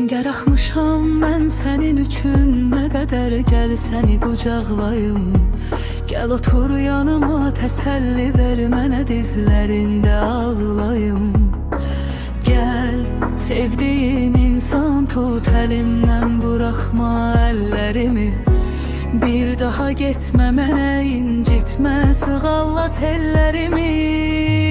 Yaraxmışam mən sənin üçün, nə qədər gəl səni qucaqlayım. Gəl otur yanıma, təsəlli ver mənə, dizlərində ağlayım. Gəl sevdiyin insan, tut əlimdən, buraxma əllərimi. Bir daha getmə mənə, incitmə, sığallat ellərimi.